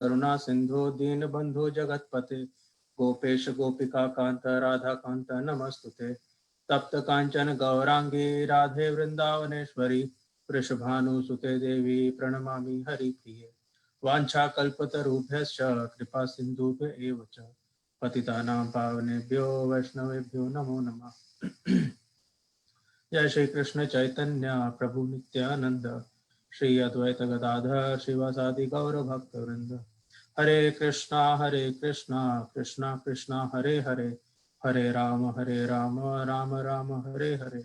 करुणा सिंधु दीनबंधु जगत्पते गोपेश गोपिका कांत राधा कांत नमस्तुते। तप्त कांचन गौरांगी राधे वृंदावनेश्वरी वृषभानुसुते देवी प्रणमामि हरिप्रिये। वाञ्छाकल्पतरुभ्यश्च कृपा सिन्धुभ्य एव च पतितानां पावनेभ्यो वैष्णवेभ्यो नमो नमः। जय श्री कृष्ण चैतन्य प्रभु नित्यानंद श्री अद्वैत गदाधर श्रीवासादि गौर भक्त वृंद। हरे Krishna Krishna Krishna Hare Hare Hare Ram Ram Ram Hare Hare.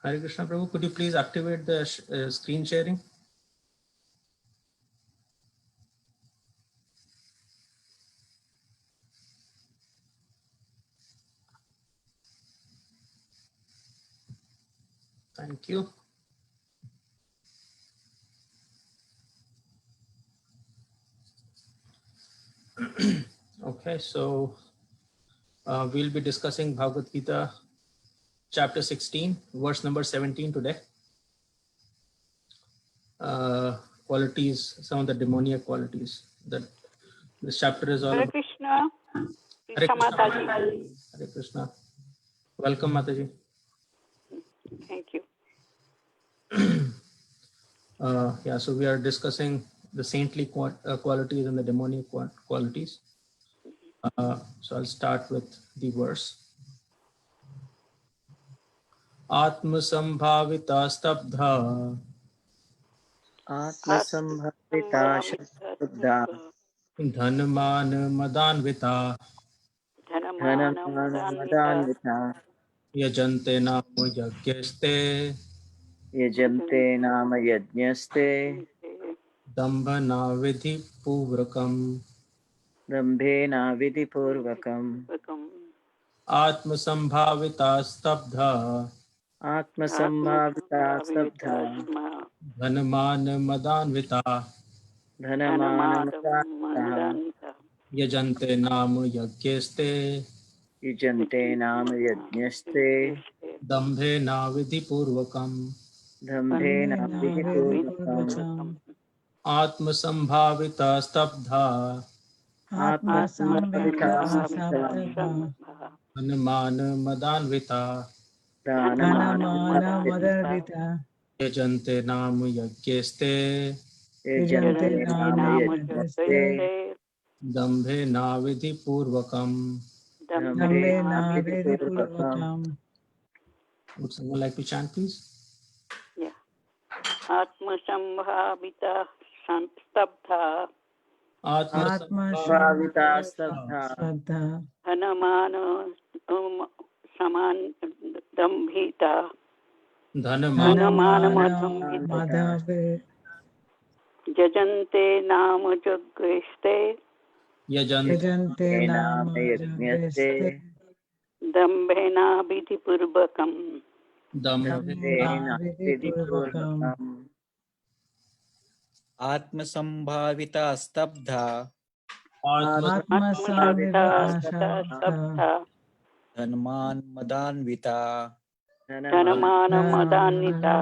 Hare Krishna Prabhu, could you please activate the screen sharing? Thank you. Okay, so we'll be discussing Bhagavad Gita chapter 16 verse number 17 today. Qualities, some of the demoniac qualities that this chapter is all Hare about. Krishna. Hare Krishna. Mataji. Hare Krishna. Welcome Mataji. Thank you. Yeah, so we are discussing the saintly qualities and the demoniac qualities. So I'll start with the verse. Atma sambhavita stabdha आत्मसंभाविता शुद्धा dhanman madanvita धनमानमदान्विता yajante naam yajnaste यजन्ते नाम यज्ञस्ते dambhana vidhi purvakam दम्भेन विधिपूर्वकम् atma sambhavita stabdha आत्मसंभाविता स्तब्धा dhanman madanvita धनमानमदान्विता यजन्ते नाम यज्ञस्ते युजन्ते नाम यज्ञस्ते दम्भेन विधिपूर्वकम् दम्भेन विधिपूर्वकम् आत्मसंभाविता स्तब्धा आत्मसंभाविता स्तब्धा धनमान मदान्विता दानमानमदान्विता यजन्ते नाम यज्ञस्ते यजन्ते नाम यज्ञस्ते दम्भेन विधिपूर्वकम् दम्भेन विधिपूर्वकम्। Would someone like to chant, please? Yeah. Atmasambhavita stabdha आत्मसंभाविता स्तब्धा dhanamana saman dambhita धनमानमदान्विता यजन्ते नाम यज्ञस्ते यजन्ते नाम यज्ञस्ते दम्भेन विधिपूर्वकम् दम्भेन विधिपूर्वकम्। आत्मसंभाविता स्तब्धा आत्मसंभाविता स्तब्धा धनमान मदान्विता धनमानमदान्विता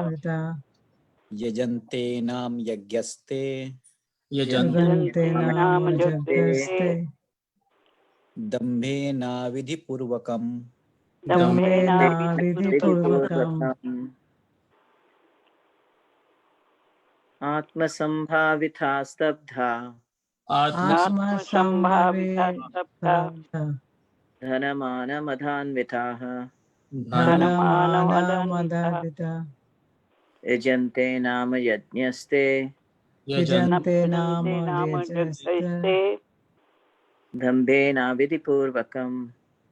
यजन्ते नाम यज्ञस्ते यजन्ते नाम यज्ञस्ते दम्भेन विधिपूर्वकम् दम्भेन विधिपूर्वकम् आत्मसंभाविता स्तब्धा आत्मसंभाविता स्तब्धा धनमानमदान्विताः धनमानमदान्विता यजन्ते नाम यज्ञस्ते यजन्ते नाम यज्ञस्ते दम्भेन विधिपूर्वकम्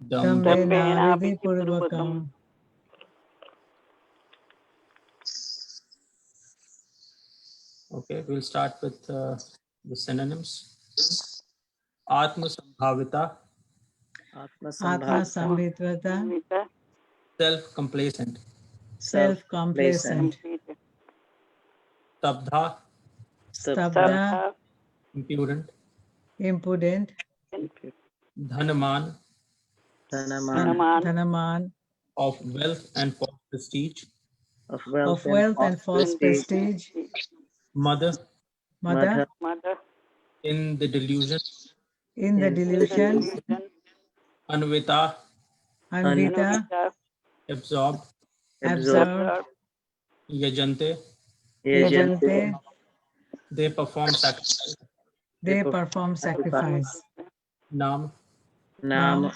दम्भेन विधिपूर्वकम्। Okay, we'll start with the synonyms. Atmasambhavita, आत्मसंभाविता self-complacent. self-complacent Stabdha, स्तब्धा impudent. impudent, Dhanaman, Dhanaman, Dhanaman, of wealth and false prestige. of of wealth wealth and and false prestige, Mother, Mother, in the delusion. in the in delusion, Anvita, Anvita, absorbed. absorbed, absorbed, Yajante, Yajante, Yajante, they perform sacrifice. they perform sacrifice. Nam, Nam,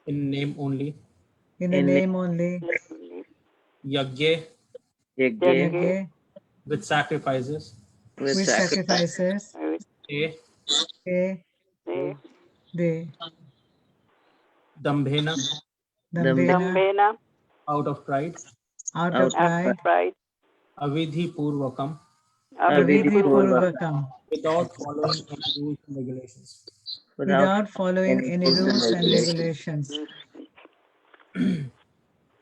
in name only. In the in name only, Yagye, Yagye, Yagye, with sacrifices. with with sacrifice, sacrifices, A, they, Dambhena, Dambena, out of pride. out out of pride, Avidhi Purvakam, Avidhi Purvakam, Purvakam, without following any rules and regulations. without following any rules and rules and regulations. regulations.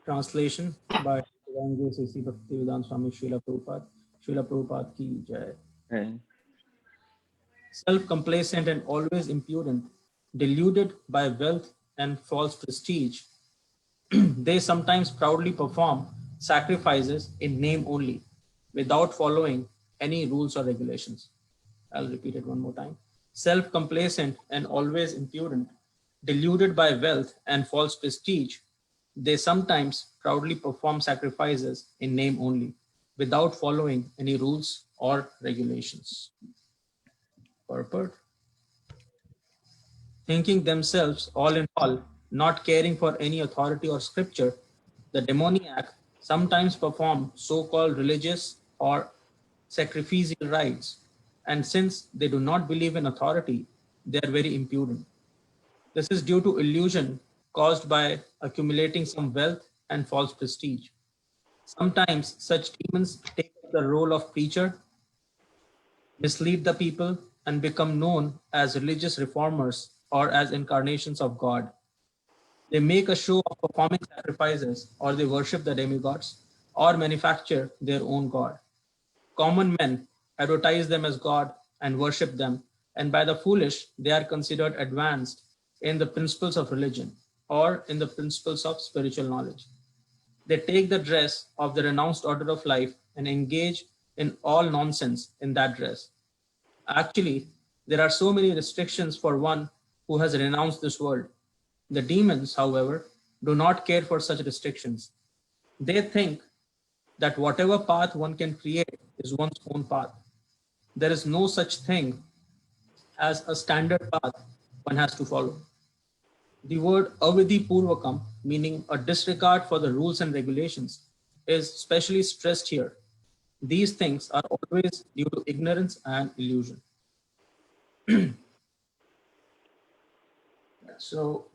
Translation by Rango Sisi Bhaktivedanta Swami Srila Prabhupada. Srila Prabhupada ki jai. Right. Self-complacent and always impudent, deluded by wealth and false prestige, they sometimes proudly perform sacrifices in name only, without following any rules or regulations. I'll repeat it one more time. Self-complacent and always impudent, deluded by wealth and false prestige, they sometimes proudly perform sacrifices in name only, without following any rules or regulations. Purport. Thinking themselves all in all, not caring for any authority or scripture, the demoniac sometimes perform so-called religious or sacrificial rites, and since they do not believe in authority, they are very impudent. This is due to illusion caused by accumulating some wealth and false prestige. Sometimes such demons take the role of preacher, mislead the people, and become known as religious reformers or as incarnations of God. They make a show of performing sacrifices, or they worship the demigods, or manufacture their own God. Common men advertise them as God and worship them, and by the foolish, they are considered advanced in the principles of religion or in the principles of spiritual knowledge. They take the dress of the renounced order of life and engage in all nonsense in that dress. Actually, there are so many restrictions for one who has renounced this world. The demons, however, do not care for such restrictions. They think that whatever path one can create is one's own path. There is no such thing as a standard path one has to follow. The word avidhi purvakam, meaning a disregard for the rules and regulations, is specially stressed here. These things are always due to ignorance and illusion. So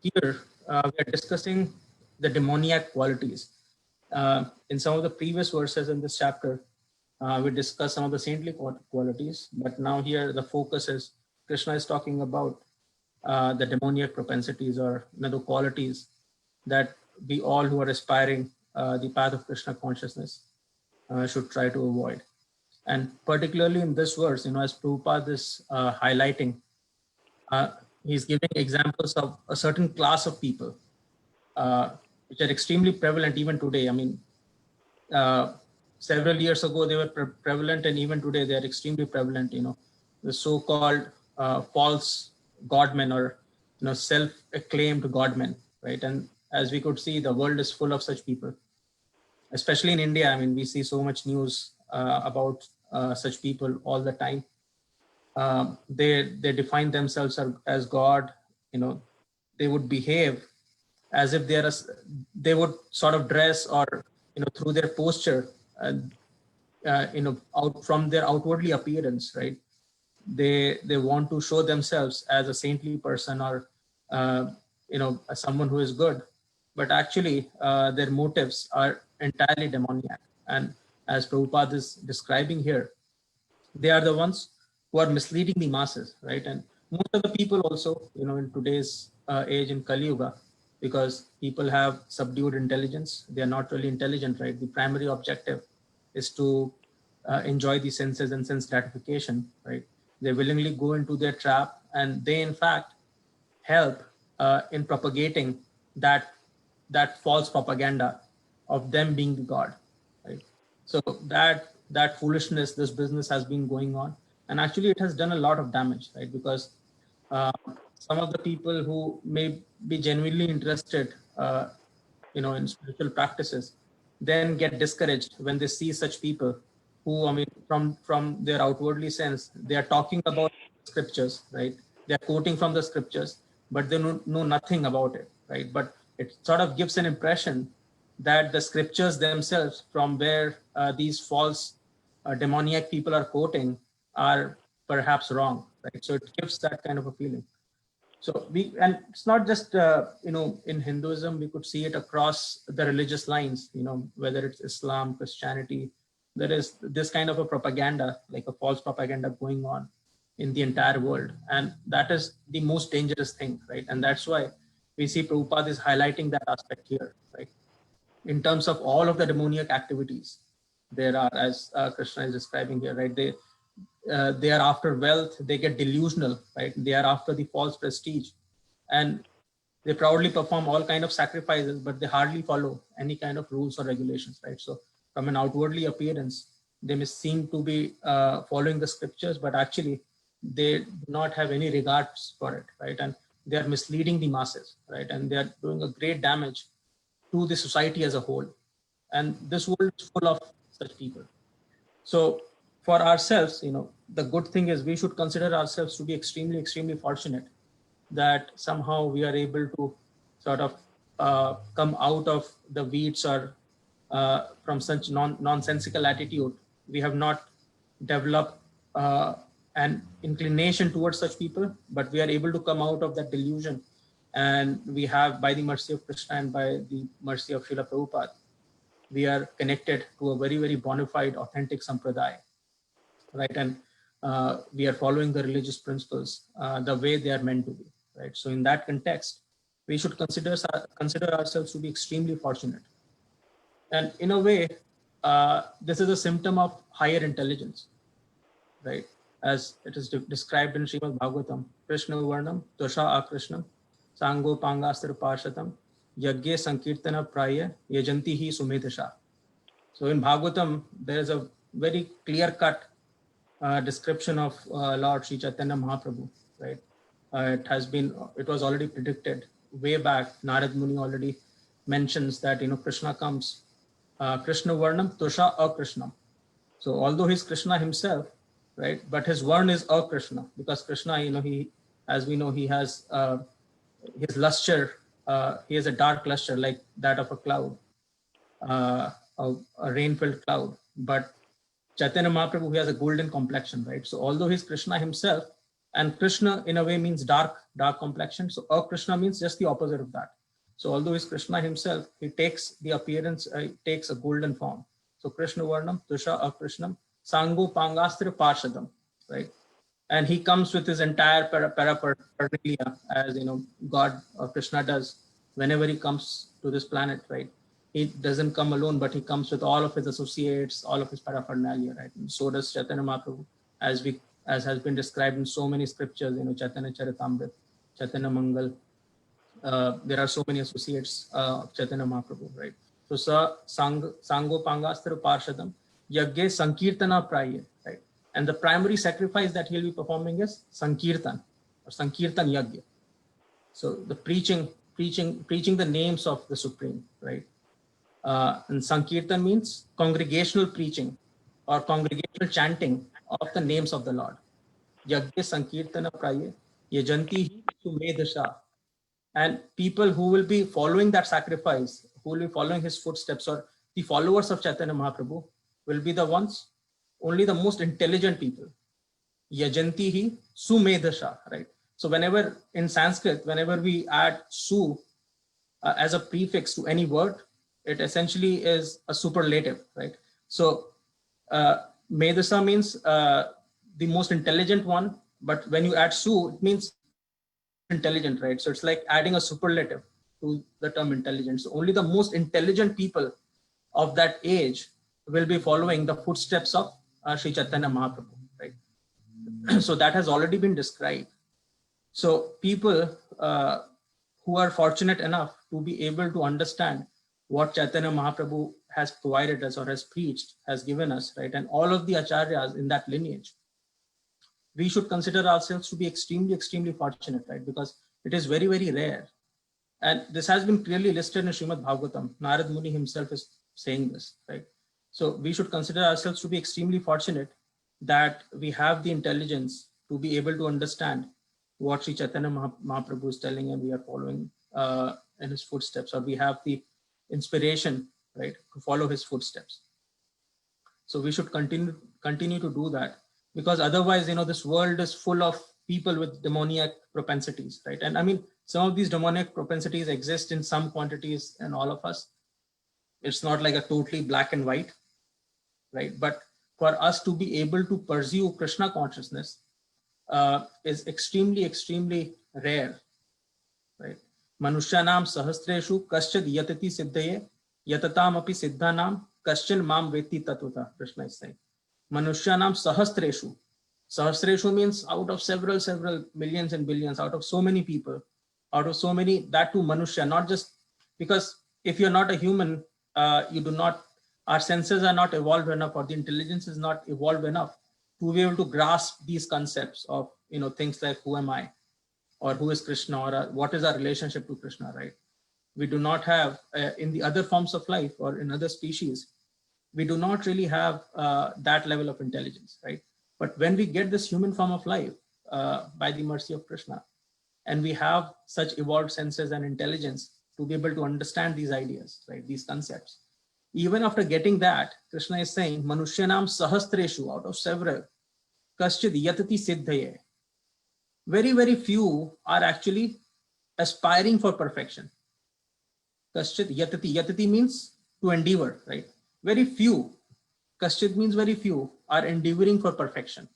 here we are discussing the demoniac qualities. In some of the previous verses in this chapter, we discussed some of the saintly qualities, but now here the focus is Krishna is talking about the demoniac propensities, or the qualities that we all who are aspiring the path of Krishna consciousness should try to avoid. And particularly in this verse, as Prabhupada is highlighting, he's giving examples of a certain class of people which are extremely prevalent even today. I mean, several years ago they were prevalent, and even today they are extremely prevalent. The so-called false godmen, or self-acclaimed godmen, right? And as we could see, the world is full of such people, especially in India. I mean, we see so much news about such people all the time. They define themselves as God. They would behave as if they would sort of dress, or through their posture, out from their outwardly appearance, right? They want to show themselves as a saintly person, or as someone who is good, but actually their motives are entirely demoniac. And as Prabhupada is describing here, they are the ones who are misleading the masses, right? And most of the people also, in today's age in Kali Yuga, because people have subdued intelligence, they are not really intelligent, right? The primary objective is to enjoy the senses and sense gratification, right? They willingly go into their trap, and they in fact help in propagating that false propaganda of them being the God, right? So that foolishness, this business has been going on, and actually it has done a lot of damage, right? Because some of the people who may be genuinely interested, in spiritual practices, then get discouraged when they see such people who, I mean, from their outwardly sense, they are talking about scriptures, right? They are quoting from the scriptures, but they know nothing about it, right? But it sort of gives an impression that the scriptures themselves, from where these false demoniac people are quoting, are perhaps wrong, right? So it gives that kind of a feeling. So and it's not just in Hinduism, we could see it across the religious lines, whether it's Islam, Christianity. There is this kind of a propaganda, like a false propaganda going on in the entire world, and that is the most dangerous thing, right? And that's why we see Prabhupada is highlighting that aspect here, right? In terms of all of the demoniac activities there are, as Krishna is describing here, right? They are after wealth, they get delusional, right? They are after the false prestige, and they proudly perform all kind of sacrifices, but they hardly follow any kind of rules or regulations, right? So from an outwardly appearance, they may seem to be following the scriptures, but actually they do not have any regards for it, right? And they are misleading the masses, right? And they are doing a great damage to the society as a whole. And this world is full of such people. So for ourselves, the good thing is we should consider ourselves to be extremely, extremely fortunate that somehow we are able to sort of come out of the weeds or from such nonsensical attitude. We have not developed an inclination towards such people, but we are able to come out of that delusion. And we have, by the mercy of Krishna and by the mercy of Srila Prabhupada, we are connected to a very, very bona fide, authentic sampradaya, right? And we are following the religious principles the way they are meant to be, right? So in that context, we should consider ourselves to be extremely fortunate. And in a way, this is a symptom of higher intelligence, right? As it is described in Srimad Bhagavatam, Krishna Varnam, Tosha Akrishnam, Sango Pangastra Parshatam, Yagye Sankirtana Praya, Yajanti Hi Sumedasha. So in Bhagavatam, there is a very clear-cut description of Lord Sri Chaitanya Mahaprabhu, right? It was already predicted way back. Narad Muni already mentions that, Krishna comes, Krishna Varnam, Tosha Akrishnam. So although he's Krishna himself, right, but his Varn is Akrishna, because Krishna, as we know, he has his luster, he has a dark luster like that of a cloud, a rain-filled cloud. But Chaitanya Mahaprabhu, he has a golden complexion, right? So although he's Krishna himself, and Krishna in a way means dark complexion, so Akrishna means just the opposite of that. So although he's Krishna himself, he takes the appearance, he takes a golden form. So Krishna Varnam, Tusha Akrishnam, Sango Pangastra Parshadam, right? And he comes with his entire paraphernalia, as God or Krishna does whenever he comes to this planet, right? He doesn't come alone, but he comes with all of his associates, all of his paraphernalia, right? And so does Chaitanya Mahaprabhu, as has been described in so many scriptures, Chaitanya Charitamrita, Chaitanya Mangal. There are so many associates of Chaitanya Mahaprabhu, right? So Sango Pangastra Parshadam, Yagye Sankirtana Praya, right? And the primary sacrifice that he'll be performing is Sankirtan or Sankirtan Yagya. So the preaching the names of the Supreme, right? And Sankirtan means congregational preaching or congregational chanting of the names of the Lord. Yagya Sankirtana Praya, Yajanti Sumedasha. And people who will be following that sacrifice, who will be following his footsteps, or the followers of Chaitanya Mahaprabhu, will be the ones, only the most intelligent people. Yajanti hi sumedasha, right? So whenever in Sanskrit, whenever we add su as a prefix to any word, it essentially is a superlative, right? So medasa means the most intelligent one, but when you add su, it means intelligent, right? So it's like adding a superlative to the term intelligent. So only the most intelligent people of that age will be following the footsteps of Sri Chaitanya Mahaprabhu, right? So that has already been described. So people who are fortunate enough to be able to understand what Chaitanya Mahaprabhu has provided us or has preached, has given us, right? And all of the acharyas in that lineage, we should consider ourselves to be extremely, extremely fortunate, right? Because it is very, very rare. And this has been clearly listed in Srimad Bhagavatam. Narad Muni himself is saying this, right? So we should consider ourselves to be extremely fortunate that we have the intelligence to be able to understand what Sri Chaitanya Mahaprabhu is telling and we are following in his footsteps, or we have the inspiration, right, to follow his footsteps. So we should continue to do that, because otherwise, this world is full of people with demoniac propensities, right? And I mean, some of these demoniac propensities exist in some quantities in all of us. It's not like a totally black and white, right? But for us to be able to pursue Krishna consciousness is extremely, extremely rare, right? Manushyanam sahasreshu kaschad yatati siddhaye yatatam api siddhanam kaschan mam veti tatvata, Krishna is saying. Manushyanam sahasreshu. Sahasreshu means out of several millions and billions, out of so many people, out of so many, that too Manushya, not just because if you're not a human, our senses are not evolved enough, or the intelligence is not evolved enough to be able to grasp these concepts of, things like who am I, or who is Krishna, or what is our relationship to Krishna, right? We do not have, in the other forms of life or in other species, we do not really have that level of intelligence, right? But when we get this human form of life by the mercy of Krishna, and we have such evolved senses and intelligence to be able to understand these ideas, right, these concepts, even after getting that, Krishna is saying, Manushyanam sahastreshu, out of several, kaschid yatati siddhaye. Very, very few are actually aspiring for perfection. Kaschid yatati. Yatati means to endeavor, right? Very few. Kaschid means very few are endeavoring for perfection.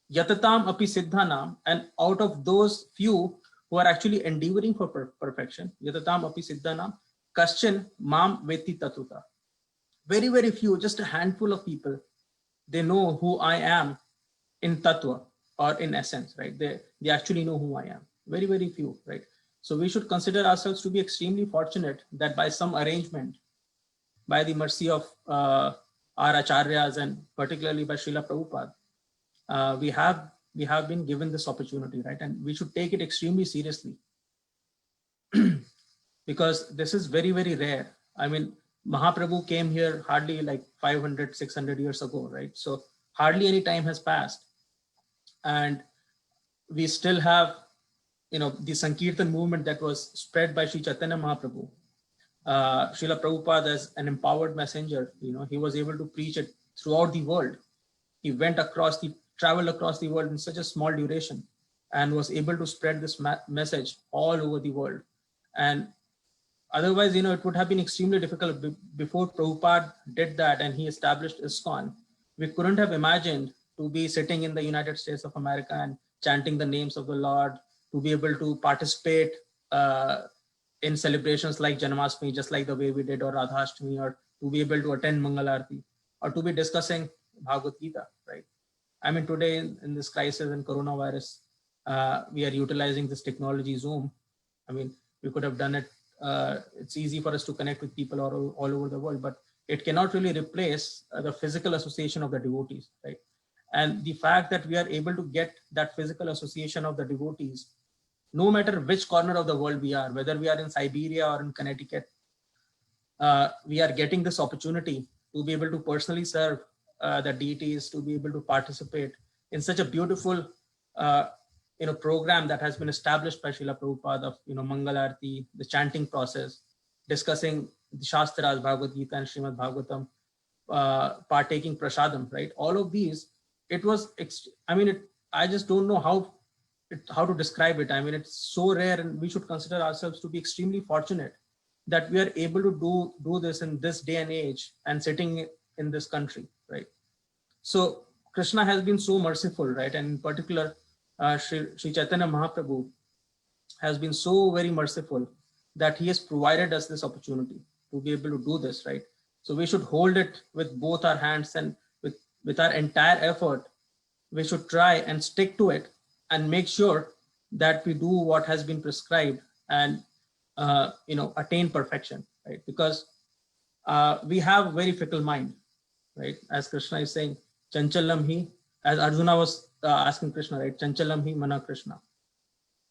Yatatam api siddhanam, and out of those few who are actually endeavoring for perfection, yatatam api siddhanam, kaschan mam veti tatuta. Very, very few, just a handful of people, they know who I am in tattva, or in essence, right? They actually know who I am. Very, very few, right? So we should consider ourselves to be extremely fortunate that by some arrangement, by the mercy of our acharyas, and particularly by Srila Prabhupada, we have been given this opportunity, right? And we should take it extremely seriously because this is very, very rare. I mean, Mahaprabhu came here hardly like 500, 600 years ago, right? So hardly any time has passed. And we still have, the Sankirtan movement that was spread by Sri Chaitanya Mahaprabhu. Srila Prabhupada, as an empowered messenger, he was able to preach it throughout the world. He traveled across the world in such a small duration and was able to spread this message all over the world. And otherwise, it would have been extremely difficult before Prabhupada did that and he established ISKCON. We couldn't have imagined to be sitting in the United States of America and chanting the names of the Lord, to be able to participate in celebrations like Janmashtami, just like the way we did, or Radhashtami, or to be able to attend Mangalarti, or to be discussing Bhagavad Gita, right? I mean, today in this crisis and coronavirus, we are utilizing this technology, Zoom. I mean, we could have done it. It's easy for us to connect with people all over the world, but it cannot really replace the physical association of the devotees, right? And the fact that we are able to get that physical association of the devotees, no matter which corner of the world we are, whether we are in Siberia or in Connecticut, we are getting this opportunity to be able to personally serve the deities, to be able to participate in such a beautiful program that has been established by Srila Prabhupada of Mangalarti, the chanting process, discussing the Shastras, Bhagavad Gita and Srimad Bhagavatam, partaking prasadam, right? All of these, it was, I just don't know how to describe it. I mean, it's so rare, and we should consider ourselves to be extremely fortunate that we are able to do this in this day and age and sitting in this country, right? So Krishna has been so merciful, right? And in particular, Sri Chaitanya Mahaprabhu has been so very merciful that he has provided us this opportunity to be able to do this, right? So we should hold it with both our hands and with our entire effort we should try and stick to it and make sure that we do what has been prescribed and attain perfection, right? Because we have very fickle mind, right? As Krishna is saying, chanchalam hi, as Arjuna was asking Krishna, right? Chanchalam hi mana Krishna.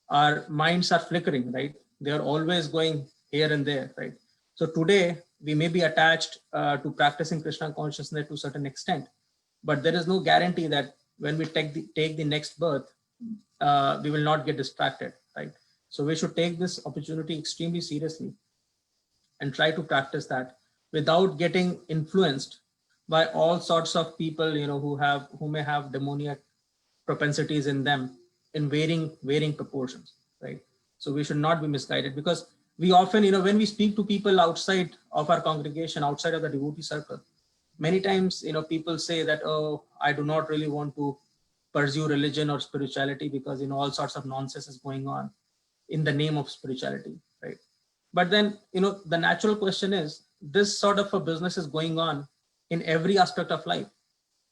Our minds are flickering, right? They are always going here and there, right? So today we may be attached to practicing Krishna consciousness to a certain extent, but there is no guarantee that when we take the next birth, we will not get distracted, right? So we should take this opportunity extremely seriously and try to practice that without getting influenced by all sorts of people, who may have demoniac propensities in them in varying proportions, right? So we should not be misguided, because we often, when we speak to people outside of our congregation, outside of the devotee circle, many times, people say that, oh, I do not really want to pursue religion or spirituality because, all sorts of nonsense is going on in the name of spirituality, right? But then, the natural question is, this sort of a business is going on in every aspect of life.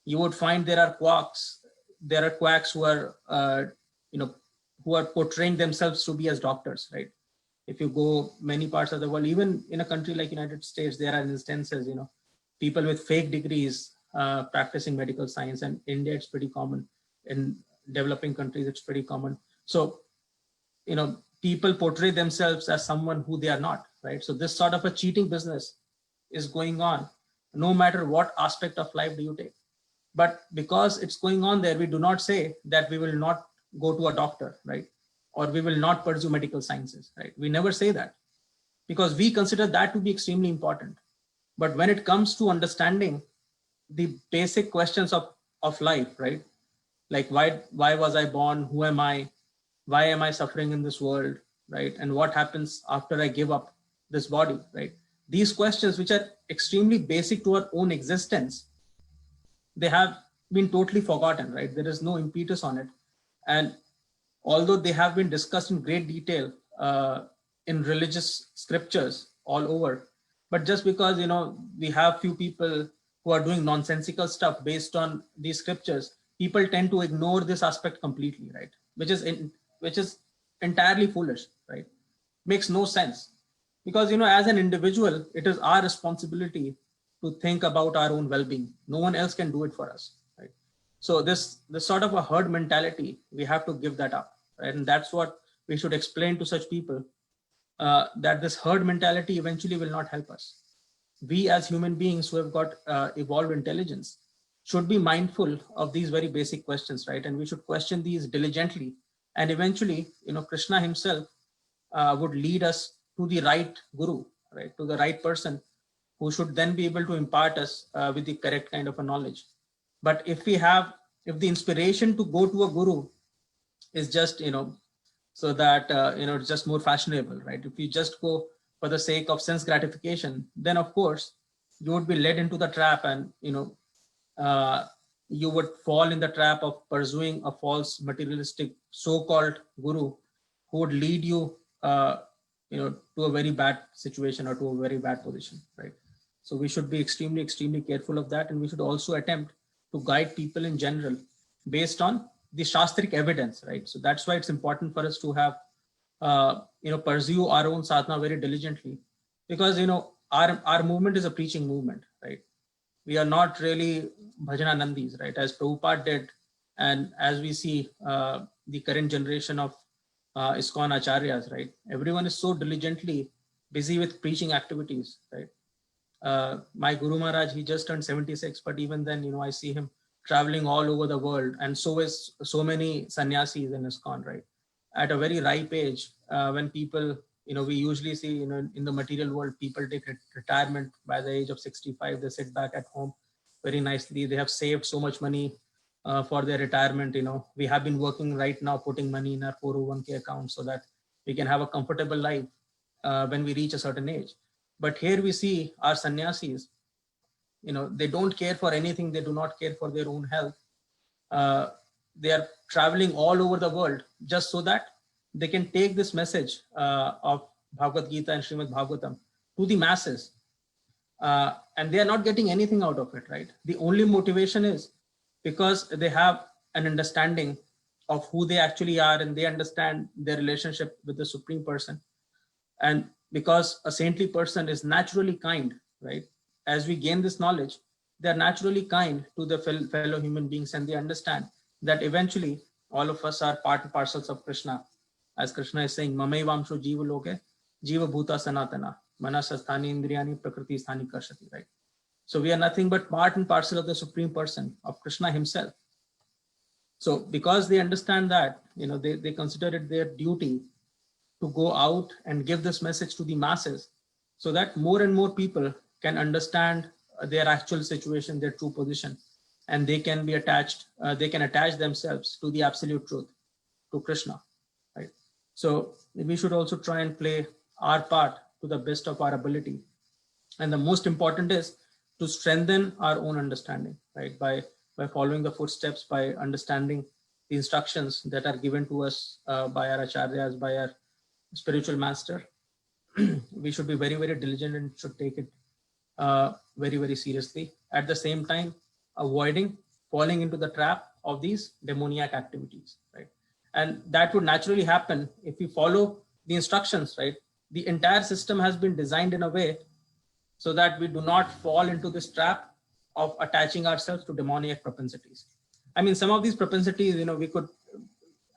You would find there are quacks who are, who are portraying themselves to be as doctors, right? If you go many parts of the world, even in a country like United States, there are instances, people with fake degrees practicing medical science, and India, it's pretty common. In developing countries, it's pretty common. So, people portray themselves as someone who they are not, right? So this sort of a cheating business is going on, no matter what aspect of life do you take. But because it's going on there, we do not say that we will not go to a doctor, right? Or we will not pursue medical sciences, right? We never say that, because we consider that to be extremely important. But when it comes to understanding the basic questions of life, right? Like why was I born? Who am I? Why am I suffering in this world, right? And what happens after I give up this body, right? These questions, which are extremely basic to our own existence, they have been totally forgotten, right? There is no impetus on it. And although they have been discussed in great detail in religious scriptures all over, but just because, we have few people who are doing nonsensical stuff based on these scriptures, people tend to ignore this aspect completely, right? Which is entirely foolish, right? Makes no sense. Because, as an individual, it is our responsibility to think about our own well-being. No one else can do it for us, right? So this sort of a herd mentality, we have to give that up, right? And that's what we should explain to such people, that this herd mentality eventually will not help us. We as human beings who have got evolved intelligence should be mindful of these very basic questions, right? And we should question these diligently. And eventually, Krishna himself would lead us to the right guru, right? To the right person who should then be able to impart us with the correct kind of a knowledge. But if the inspiration to go to a guru is just, so that, it's just more fashionable, right? If you just go for the sake of sense gratification, then of course you would be led into the trap, and, you would fall in the trap of pursuing a false materialistic so-called guru who would lead you, to a very bad situation or to a very bad position, right? So we should be extremely, extremely careful of that. And we should also attempt to guide people in general based on the Shastric evidence, right? So that's why it's important for us to have, pursue our own sadhana very diligently, because, our movement is a preaching movement, right? We are not really bhajananandis, right? As Prabhupada did, and as we see the current generation of ISKCON acharyas, right? Everyone is so diligently busy with preaching activities, right? My Guru Maharaj, he just turned 76, but even then, I see him traveling all over the world, and so is so many sannyasis in ISKCON, right? At a very ripe age, when people, we usually see, in the material world, people take retirement by the age of 65. They sit back at home very nicely. They have saved so much money for their retirement. We have been working right now, putting money in our 401k account so that we can have a comfortable life when we reach a certain age. But here we see our sannyasis, they don't care for anything. They do not care for their own health. They are traveling all over the world just so that they can take this message of Bhagavad Gita and Srimad Bhagavatam to the masses. And they are not getting anything out of it, right? The only motivation is because they have an understanding of who they actually are, and they understand their relationship with the Supreme Person. And because a saintly person is naturally kind, right? As we gain this knowledge, they're naturally kind to the fellow human beings, and they understand that eventually all of us are part and parcels of Krishna. As Krishna is saying, Mamai Vamsho Jiva Loke, Jiva Bhuta Sanatana, Manasasthani Indriyani Prakriti Sthani Karshati, right? So we are nothing but part and parcel of the Supreme Person, of Krishna himself. So because they understand that, they consider it their duty to go out and give this message to the masses, so that more and more people can understand their actual situation, their true position, and they can be attached, they can attach themselves to the absolute truth, to Krishna, right? So we should also try and play our part to the best of our ability. And the most important is to strengthen our own understanding, right? By following the footsteps, by understanding the instructions that are given to us by our acharyas, by our spiritual master. We should be very, very diligent and should take it very, very seriously. At the same time, avoiding falling into the trap of these demoniac activities, right? And that would naturally happen if we follow the instructions, right? The entire system has been designed in a way so that we do not fall into this trap of attaching ourselves to demoniac propensities. I mean, some of these propensities, we could,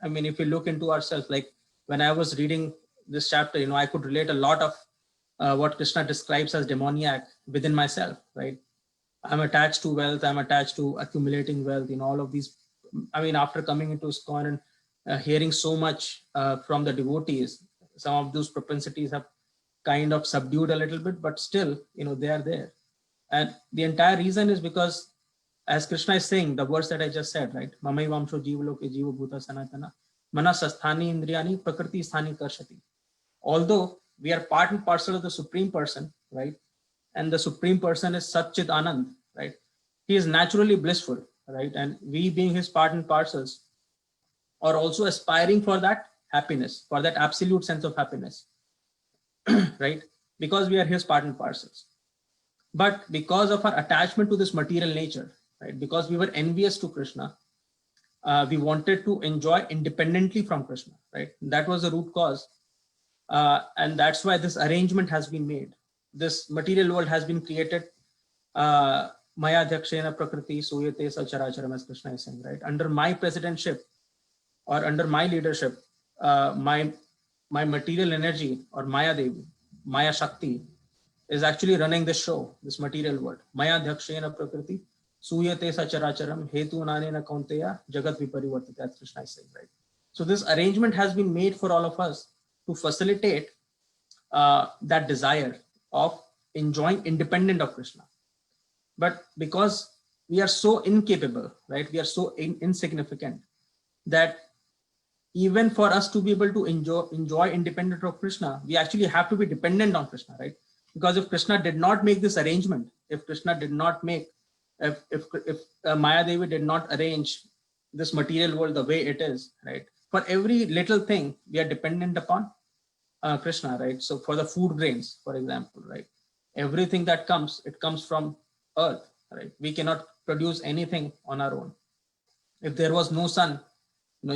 if we look into ourselves, like when I was reading this chapter, I could relate a lot of what Krishna describes as demoniac within myself, right? I'm attached to wealth, I'm attached to accumulating wealth, all of these. After coming into ISKCON and hearing so much from the devotees, some of those propensities have kind of subdued a little bit, but still, they are there. And the entire reason is because, as Krishna is saying, the words that I just said, right? Mamai Vamsho Jiva Loke Jiva Bhuta Sanatana, Manasasthani Indriyani Prakriti Sthani Karshati. Although we are part and parcel of the Supreme Person, right? And the Supreme Person is Satchit Anand, right? He is naturally blissful, right? And we, being his part and parcels, are also aspiring for that happiness, for that absolute sense of happiness, right? Because we are his part and parcels. But because of our attachment to this material nature, right? Because we were envious to Krishna, we wanted to enjoy independently from Krishna, right? That was the root cause. And that's why this arrangement has been made. This material world has been created. Maya Dhakshena Prakriti Suyate Sacharacharam, as Krishna is saying, right? Under my presidentship or under my leadership, my material energy, or Maya Devi, Maya Shakti, is actually running this show, this material world. Maya Dhakshena Prakriti Suyate Sacharacharam Hetu Nanena Kaunteya Jagat Viparivartate, as Krishna is saying, right? So this arrangement has been made for all of us to facilitate that desire of enjoying independent of Krishna. But because we are so incapable, right? We are so insignificant that even for us to be able to enjoy independent of Krishna, we actually have to be dependent on Krishna, right? Because if Krishna did not make this arrangement, if Krishna did not make, if Maya Devi did not arrange this material world the way it is, right? For every little thing, we are dependent upon Krishna, right? So for the food grains, for example, right? Everything that comes, it comes from earth, right? We cannot produce anything on our own. If there was no sun,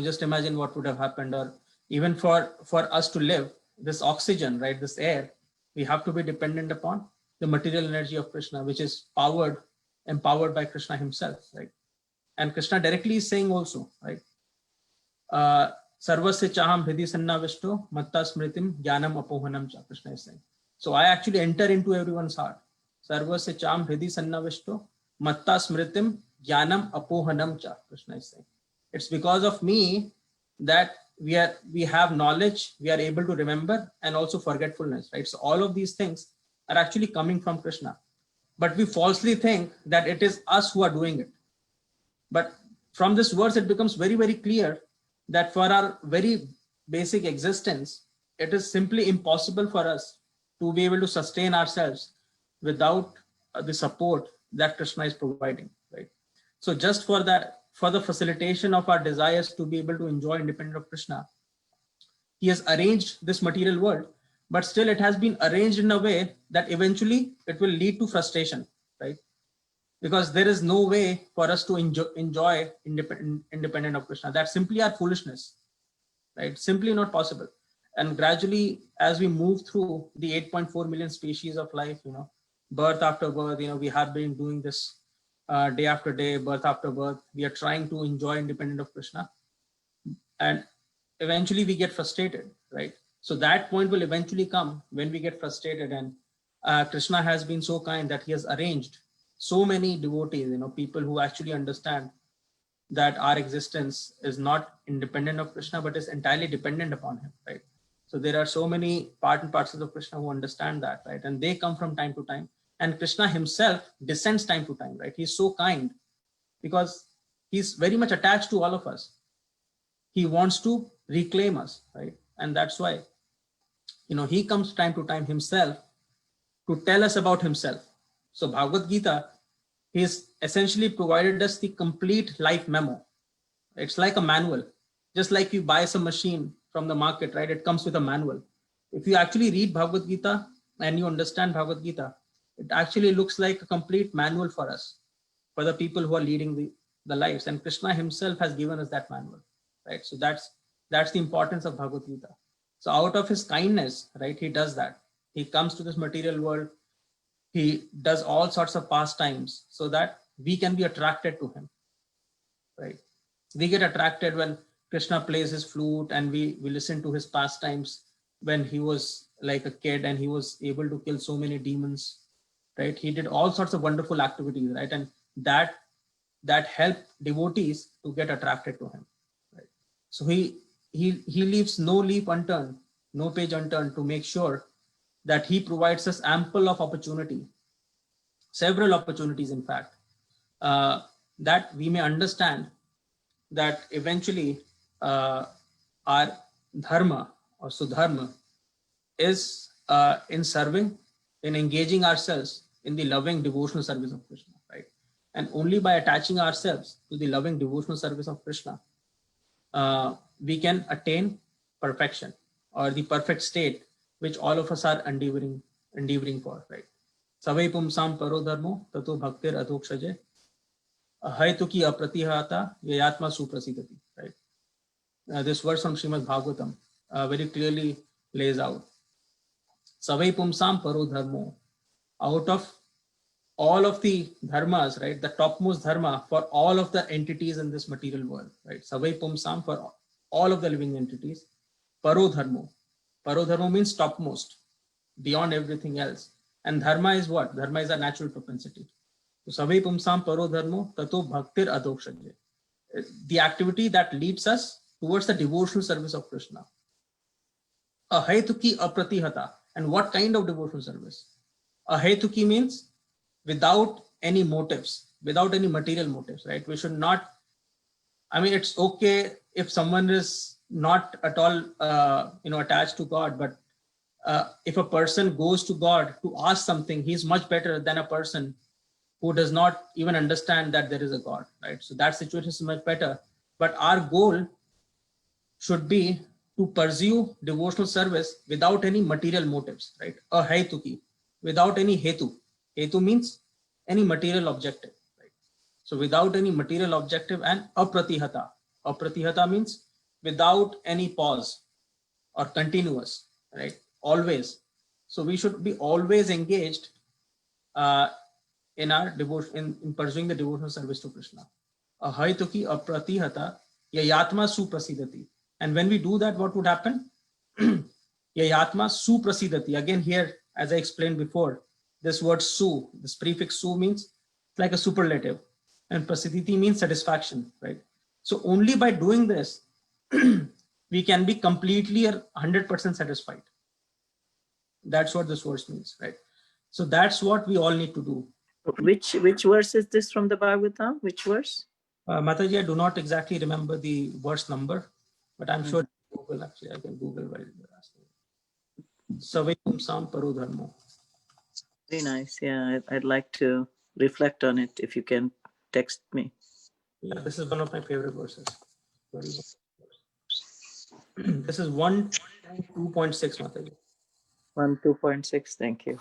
just imagine what would have happened. Or even for us to live, this oxygen, right? This air, we have to be dependent upon the material energy of Krishna, which is empowered by Krishna himself, right? And Krishna directly is saying also, right? Sarvasya chaham hridhi sannavishto matta smritim jnanam apohanam cha, Krishna is saying. So I actually enter into everyone's heart. Sarvasya chaham hridhi sannavishto matta smritim jnanam apohanam cha, Krishna is saying. It's because of me that we have knowledge, we are able to remember, and also forgetfulness, right? So all of these things are actually coming from Krishna. But we falsely think that it is us who are doing it. But from this verse, it becomes very, very clear that for our very basic existence, it is simply impossible for us to be able to sustain ourselves without the support that Krishna is providing, right? So just for that, for the facilitation of our desires to be able to enjoy independent of Krishna, he has arranged this material world, but still it has been arranged in a way that eventually it will lead to frustration, right? because there is no way for us to enjoy independent of Krishna. That's simply our foolishness, right? Simply not possible. And gradually, as we move through the 8.4 million species of life, birth after birth, we have been doing this day after day, birth after birth. We are trying to enjoy independent of Krishna, and eventually we get frustrated, right? So that point will eventually come when we get frustrated, and Krishna has been so kind that he has arranged so many devotees, people who actually understand that our existence is not independent of Krishna, but is entirely dependent upon him, right? So there are so many part and parcels of Krishna who understand that, right? And they come from time to time, and Krishna himself descends time to time, right? He's so kind because he's very much attached to all of us. He wants to reclaim us, right? And that's why, he comes time to time himself to tell us about himself. So Bhagavad Gita, he's essentially provided us the complete life memo. It's like a manual. Just like you buy some machine from the market, right? It comes with a manual. If you actually read Bhagavad Gita and you understand Bhagavad Gita, it actually looks like a complete manual for us, for the people who are leading the lives. And Krishna himself has given us that manual, right? So that's the importance of Bhagavad Gita. So out of his kindness, right, he does that. He comes to this material world. He does all sorts of pastimes so that we can be attracted to him, right? We get attracted when Krishna plays his flute, and we listen to his pastimes when he was like a kid and he was able to kill so many demons, right? He did all sorts of wonderful activities, right? And that helped devotees to get attracted to him, right? So he leaves no leaf unturned, no page unturned to make sure that he provides us ample of opportunity, several opportunities, in fact, that we may understand that eventually our dharma or sudharma is in serving, in engaging ourselves in the loving devotional service of Krishna, right? And only by attaching ourselves to the loving devotional service of Krishna, we can attain perfection, or the perfect state which all of us are endeavoring for, right? Savai pumsam paro dharmo tato bhaktir adhokshaje Haitu ki apratihata yayatma suprasidati, right? This verse from Srimad Bhagavatam very clearly lays out. Savai pumsam paro dharmo. Out of all of the dharmas, right, the topmost dharma for all of the entities in this material world, right? Savai pumsam, for all of the living entities. Paro dharmo. Paro dharmo means topmost, beyond everything else. And dharma is what? Dharma is a natural propensity. So Savai pumsam paro dharmo tato bhaktir adhokshaje. The activity that leads us towards the devotional service of Krishna. Ahetuki apratihata. And what kind of devotional service? Ahetuki means without any motives, without any material motives, right? We should not, it's okay if someone is not at all, attached to God, but if a person goes to God to ask something, he's much better than a person who does not even understand that there is a God, right? So that situation is much better. But our goal should be to pursue devotional service without any material motives, right? Ahetuki, without any hetu. Hetu means any material objective, right? So without any material objective, and apratihata. Apratihata means without any pause or continuous, right? Always. So we should be always engaged in our devotion, in pursuing the devotional service to Krishna. Ahaituki apratihata yayatma suprasidati. And when we do that, what would happen? Yayatma suprasidati. Again, here, as I explained before, this word su, this prefix su means like a superlative, and prasiditi means satisfaction, right? So only by doing this, we can be completely 100% satisfied. That's what this verse means, right? So that's what we all need to do. Which verse is this from the Bhagavatam? Which verse? Mataji, I do not exactly remember the verse number, but I'm sure Google, actually, I can Google while you're asking. Savai pumsam paro dharmo. Very nice. Yeah, I'd like to reflect on it if you can text me. Yeah, this is one of my favorite verses. This is 1.2.6, Mataji. 1, 2.6. Thank you.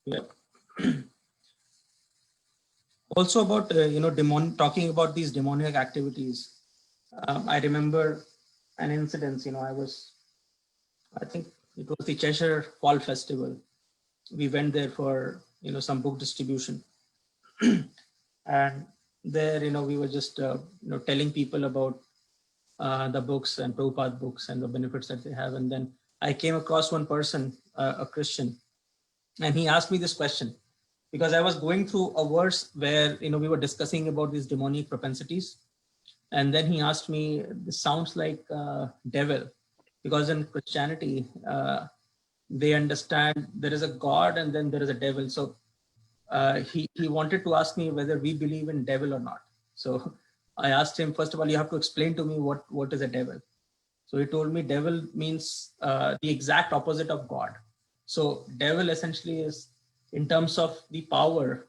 Yeah. Also about talking about these demoniac activities. I remember an incident. I think it was the Cheshire Fall Festival. We went there for some book distribution, and there we were just telling people about the books and Prabhupada books and the benefits that they have. And then I came across one person, a Christian, and he asked me this question because I was going through a verse where we were discussing about these demonic propensities, and then he asked me, "This sounds like devil," because in Christianity they understand there is a God and then there is a devil. So he wanted to ask me whether we believe in devil or not. So I asked him, first of all, you have to explain to me what is a devil. So he told me devil means the exact opposite of God. So devil essentially is, in terms of the power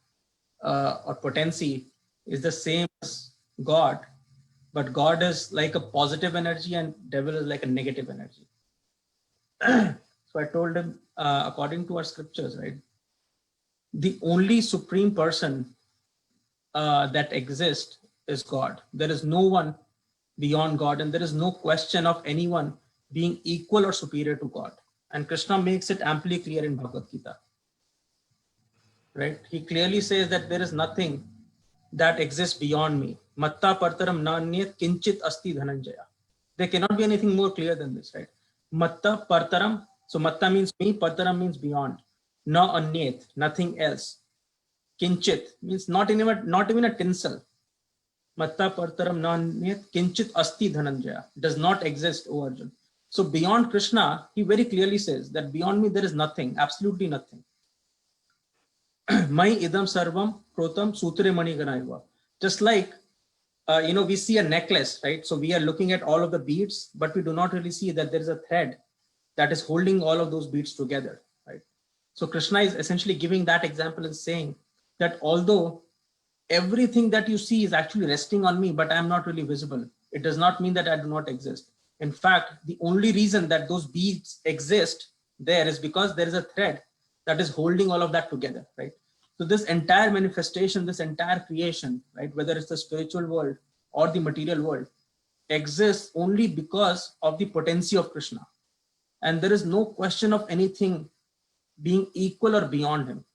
or potency, is the same as God, but God is like a positive energy and devil is like a negative energy. So I told him, according to our scriptures, right, the only supreme person that exists is God. There is no one beyond God, and there is no question of anyone being equal or superior to God. And Krishna makes it amply clear in Bhagavad Gita. Right? He clearly says that there is nothing that exists beyond me. Matta partaram na anyat kinchit asti dhananjaya. There cannot be anything more clear than this, right? Matta partaram. So matta means me, partaram means beyond. Na anyat, nothing else. Kinchit means not even a tinsel. Matta partaram na anyat kinchit asti dhananjaya. Does not exist, O Arjun. So beyond Krishna, he very clearly says that beyond me there is nothing, absolutely nothing. Mai idam sarvam protam sutre mani ganaiva. Just like we see a necklace, right? So we are looking at all of the beads, but we do not really see that there is a thread that is holding all of those beads together, right? So Krishna is essentially giving that example and saying that although everything that you see is actually resting on me, but I am not really visible, it does not mean that I do not exist. In fact, the only reason that those beads exist there is because there is a thread that is holding all of that together, right? So this entire manifestation, this entire creation, right, whether it's the spiritual world or the material world, exists only because of the potency of Krishna. And there is no question of anything being equal or beyond him.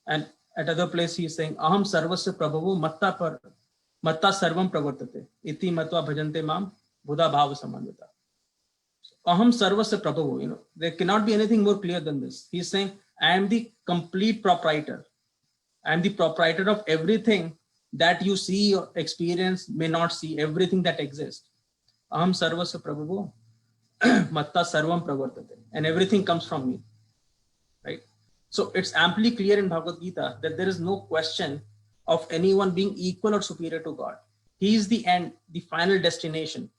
And at other place he is saying, Aham sarvasya prabhavo matta sarvam pravartate iti matva bhajante mam buddha bhava samanvita. Aham sarvasya prabhavo, there cannot be anything more clear than this. He is saying, I am the complete proprietor. I am the proprietor of everything that you see or experience, may not see, everything that exists. Aham sarvasya prabhavo matta sarvam pravartate. And everything comes from me. Right? So it's amply clear in Bhagavad Gita that there is no question of anyone being equal or superior to God. He is the end, the final destination,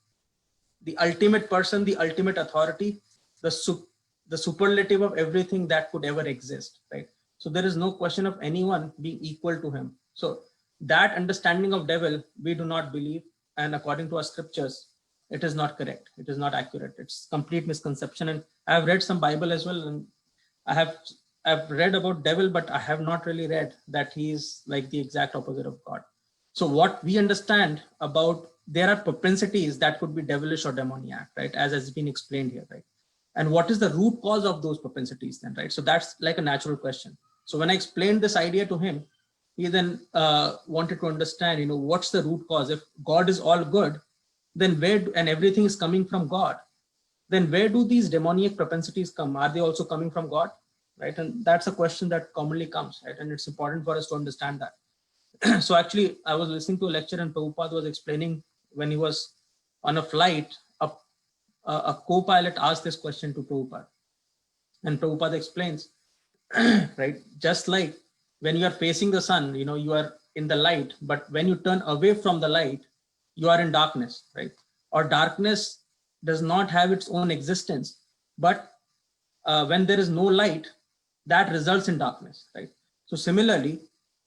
the ultimate person, the ultimate authority, the superlative of everything that could ever exist, right? So there is no question of anyone being equal to him. So that understanding of devil, we do not believe. And according to our scriptures, it is not correct. It is not accurate. It's complete misconception. And I have read some Bible as well. And I've read about devil, but I have not really read that he is like the exact opposite of God. So what we understand about, there are propensities that could be devilish or demoniac, right? As has been explained here, right? And what is the root cause of those propensities then, right? So that's like a natural question. So when I explained this idea to him, he then wanted to understand, what's the root cause? If God is all good, then and everything is coming from God, then where do these demoniac propensities come? Are they also coming from God? Right? And that's a question that commonly comes, right? And it's important for us to understand that. So actually, I was listening to a lecture and Prabhupada was explaining when he was on a flight, a co-pilot asked this question to Prabhupada. And Prabhupada explains, right? Just like when you are facing the sun, you are in the light, but when you turn away from the light, you are in darkness, right? Or darkness does not have its own existence, but when there is no light, that results in darkness, right? So similarly,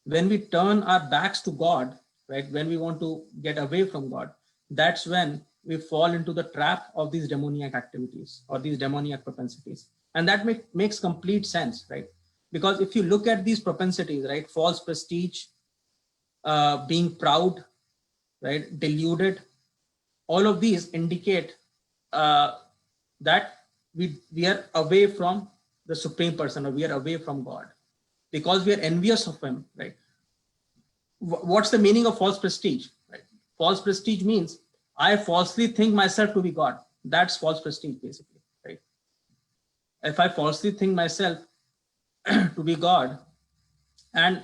when we turn our backs to God, right, when we want to get away from God, that's when we fall into the trap of these demoniac activities or these demoniac propensities. And that makes complete sense, right? Because if you look at these propensities, right, false prestige, being proud, right, deluded, all of these indicate that we are away from the Supreme Person, or we are away from God, because we are envious of him, right? What's the meaning of false prestige, right? False prestige means I falsely think myself to be God. That's false prestige, basically, right? If I falsely think myself to be God, and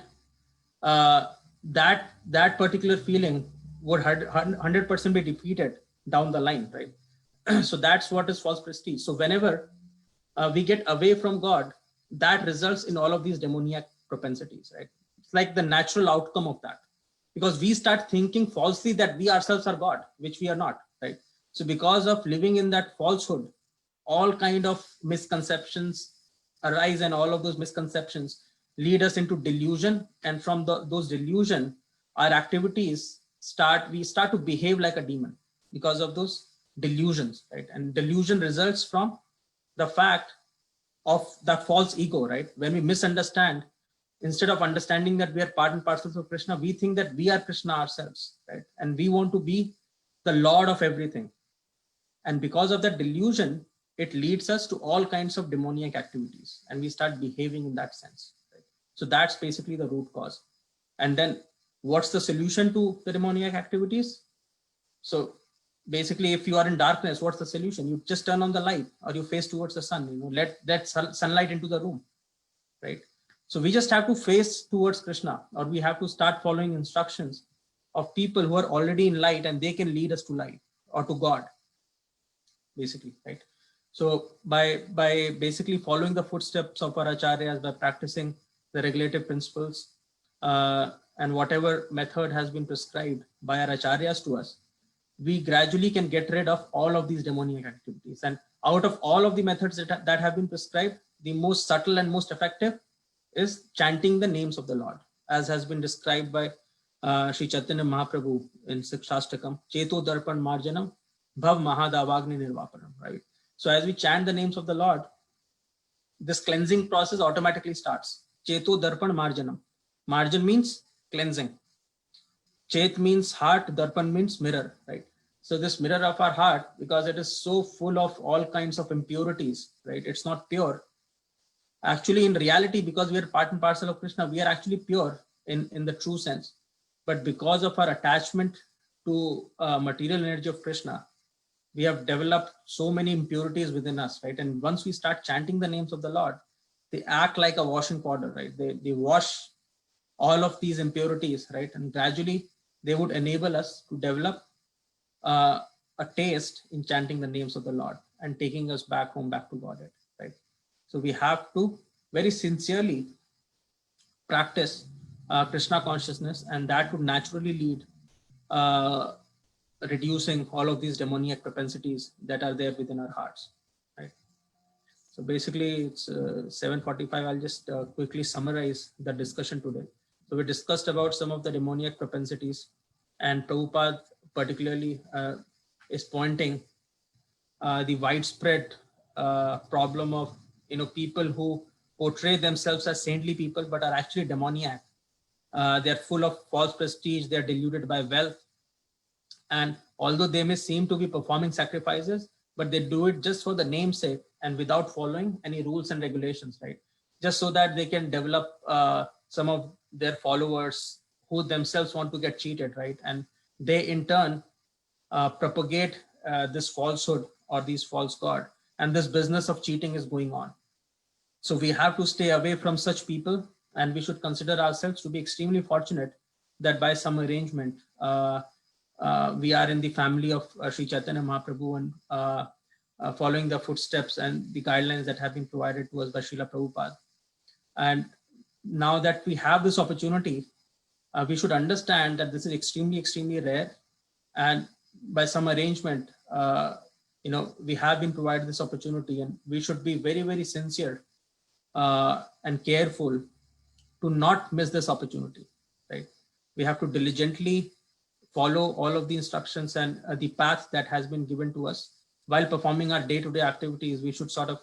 that particular feeling would 100% be defeated down the line, right? So that's what is false prestige. So whenever we get away from God, that results in all of these demoniac propensities, right? It's like the natural outcome of that, because we start thinking falsely that we ourselves are God, which we are not, right? So because of living in that falsehood, all kind of misconceptions arise, and all of those misconceptions lead us into delusion. And from those delusion, our activities we start to behave like a demon because of those delusions, right? And delusion results from the fact of that false ego, right? When we misunderstand, instead of understanding that we are part and parcels of Krishna, we think that we are Krishna ourselves, right? And we want to be the Lord of everything. And because of that delusion, it leads us to all kinds of demoniac activities, and we start behaving in that sense, right? So that's basically the root cause. And then what's the solution to the demoniac activities? So basically, if you are in darkness, what's the solution? You just turn on the light, or you face towards the sun, let that sunlight into the room, right? So we just have to face towards Krishna, or we have to start following instructions of people who are already in light, and they can lead us to light or to God, basically, right? So by basically following the footsteps of our acharyas, by practicing the regulative principles, and whatever method has been prescribed by our acharyas to us, we gradually can get rid of all of these demoniac activities. And out of all of the methods that have been prescribed, the most subtle and most effective is chanting the names of the Lord, as has been described by Sri Chaitanya Mahaprabhu in Sikshastakam, Cheto Darpan Marjanam, Bhav Mahadavagni Nirvapanam, right? So as we chant the names of the Lord, this cleansing process automatically starts. Cheto Darpan Marjanam. Marjan means cleansing. Chet means heart, Darpan means mirror, right? So this mirror of our heart, because it is so full of all kinds of impurities, right? It's not pure. Actually, in reality, because we are part and parcel of Krishna, we are actually pure in the true sense. But because of our attachment to material energy of Krishna, we have developed so many impurities within us, right? And once we start chanting the names of the Lord, they act like a washing powder, right? They wash all of these impurities, right? And gradually they would enable us to develop a taste in chanting the names of the Lord and taking us back home, back to Godhead, right? So we have to very sincerely practice Krishna consciousness, and that would naturally lead reducing all of these demoniac propensities that are there within our hearts, right? So basically it's 7:45. I'll just quickly summarize the discussion today. So we discussed about some of the demoniac propensities, and Prabhupada particularly is pointing the widespread problem of people who portray themselves as saintly people but are actually demoniac. They're full of false prestige, they're deluded by wealth, and although they may seem to be performing sacrifices, but they do it just for the namesake and without following any rules and regulations, right? Just so that they can develop some of their followers who themselves want to get cheated, right? And they in turn propagate this falsehood or these false god, and this business of cheating is going on. So we have to stay away from such people, and we should consider ourselves to be extremely fortunate that by some arrangement we are in the family of Sri Chaitanya Mahaprabhu, and following the footsteps and the guidelines that have been provided to us by Srila Prabhupada. And now that we have this opportunity, we should understand that this is extremely, extremely rare. And by some arrangement, we have been provided this opportunity, and we should be very, very sincere and careful to not miss this opportunity, right? We have to diligently follow all of the instructions and the path that has been given to us while performing our day-to-day activities. We should sort of,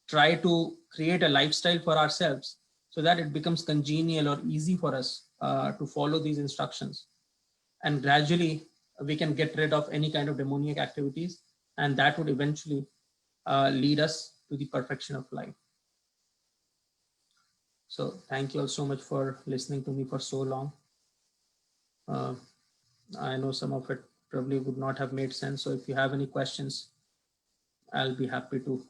try to create a lifestyle for ourselves so that it becomes congenial or easy for us to follow these instructions. And gradually we can get rid of any kind of demoniac activities, and that would eventually lead us to the perfection of life. So thank you all so much for listening to me for so long. I know some of it probably would not have made sense. So if you have any questions, I'll be happy to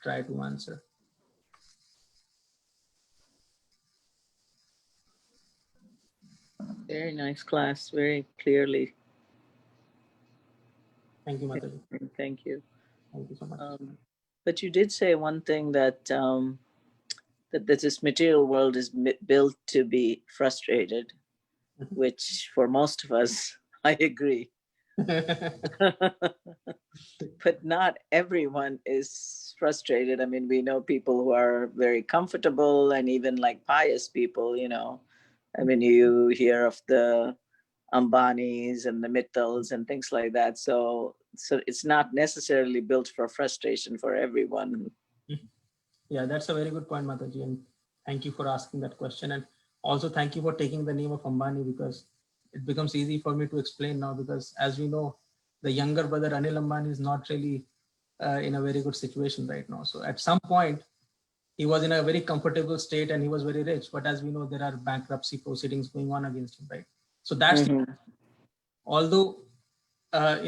try to answer. Very nice class, very clearly. Thank you, Mataji. Thank you. Thank you so much. But you did say one thing that that this material world is built to be frustrated, which for most of us, I agree. But not everyone is frustrated. I mean, we know people who are very comfortable and even like pious people, you know. I mean, you hear of the Ambanis and the Mittals and things like that. So it's not necessarily built for frustration for everyone. Yeah, that's a very good point, Mataji. And thank you for asking that question. And also thank you for taking the name of Ambani, because it becomes easy for me to explain now, because as we know, the younger brother Anil Ambani is not really in a very good situation right now. So at some point, he was in a very comfortable state and he was very rich. But as we know, there are bankruptcy proceedings going on against him, right? So that's, although, at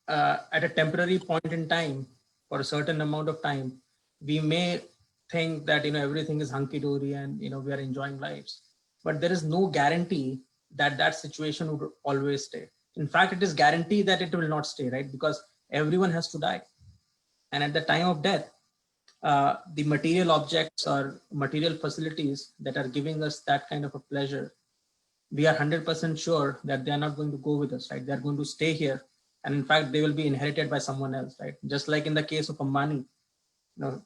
a temporary point in time, for a certain amount of time, we may think that, everything is hunky-dory and, we are enjoying lives. But there is no guarantee that that situation would always stay. In fact, it is guaranteed that it will not stay, right? Because everyone has to die. And at the time of death, the material objects or material facilities that are giving us that kind of a pleasure, we are 100% sure that they are not going to go with us, right? They're going to stay here. And in fact, they will be inherited by someone else, right? Just like in the case of Ambani,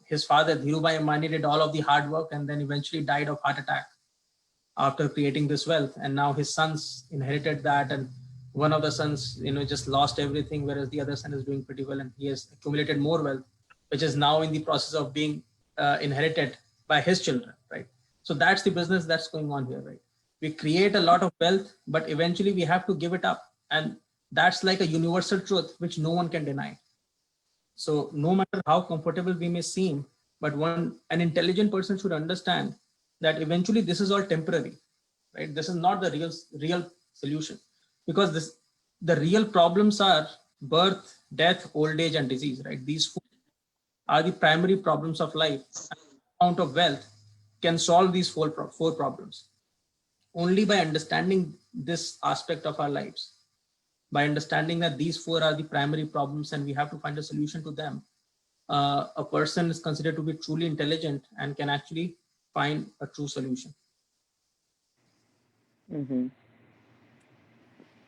his father, Dhirubhai Ambani, did all of the hard work and then eventually died of heart attack after creating this wealth. And now his sons inherited that. And one of the sons, just lost everything, whereas the other son is doing pretty well and he has accumulated more wealth, which is now in the process of being inherited by his children, right? So that's the business that's going on here, right? We create a lot of wealth, but eventually we have to give it up. And that's like a universal truth, which no one can deny. So no matter how comfortable we may seem, but an intelligent person should understand that eventually this is all temporary, right? This is not the real solution, because the real problems are birth, death, old age, and disease, right? These four are the primary problems of life. Amount of wealth can solve these four problems. Only by understanding this aspect of our lives, by understanding that these four are the primary problems and we have to find a solution to them, a person is considered to be truly intelligent and can actually find a true solution.